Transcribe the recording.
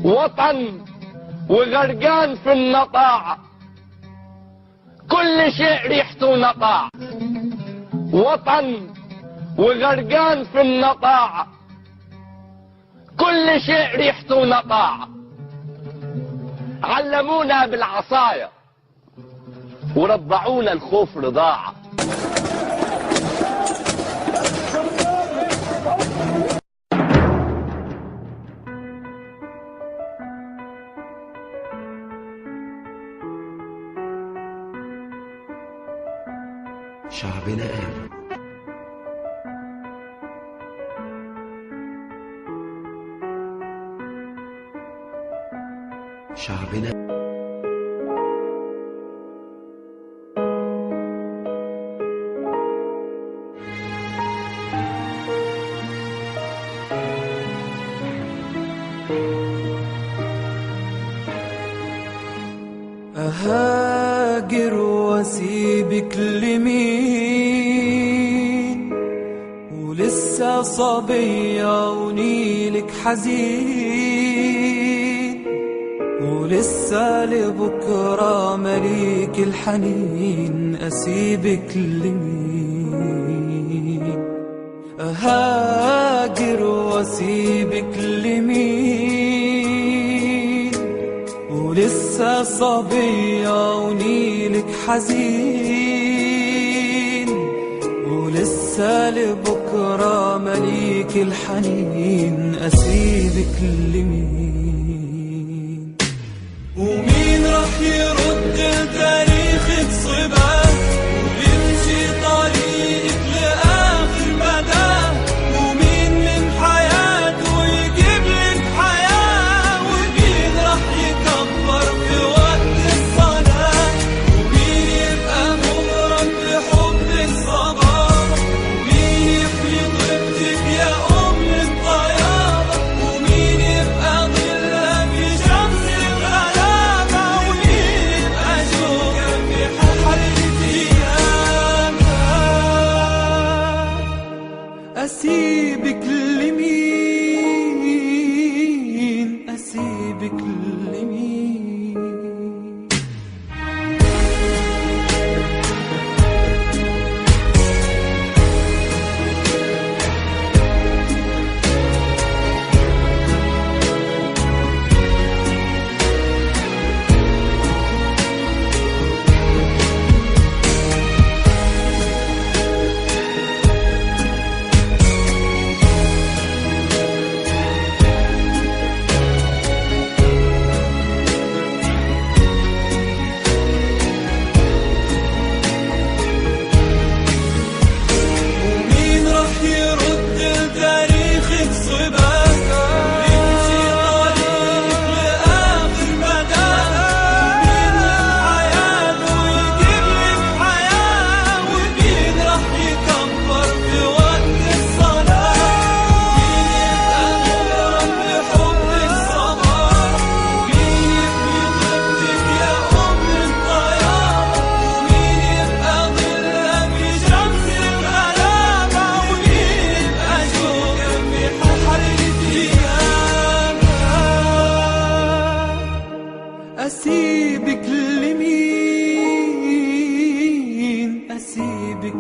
وطن وغرقان في النطاع، كل شيء ريحته نطاع. وطن وغرقان في النطاع، كل شيء ريحته نطاع. علمونا بالعصاية ورضعونا الخوف رضاعة. شعبنا قال شعبنا أهاجر واسيبك لمين، ولسه صبية ونيلك حزين، ولسه لبكرة مليك الحنين. أسيبك لمين؟ أهاجر واسيبك لمين، ولسه صبية ونيلك حزين، ولسه لبكرة مليك الحنين. أسيبك لمين؟ ومين راح يرد تاريخك صباه ويمشي طريقك لآخر مدى؟ ومين من حياته يجيب لك حياة؟ ومين راح يكبر في وقت الصلاة؟ ومين يبقى مغرم بحب الصبابة؟ ومين يفلي طيبتك يا أم الطيابة؟ ومين يبقى ظلها في شمس الغلابة؟ ومين يبقى شوكة في حرة أيامها؟ أسيبك لمين؟ أسيبك لمين؟ ومين راح يرد تاريخك صباه ويمشي طريقك لآخر مدى؟ ومين من حياته يجيب لك حياة؟ ومين راح يكبر في وقت الصلاة؟ ومين يبقى مغرم بحب الصباح؟ ومين يفلي طيبتك يا أم الطيابة؟ ومين يبقى ظلها في شمس الغلابة؟ ومين يبقى شوكة في حرة أيامها؟ أسيبك لمين؟ أسيبك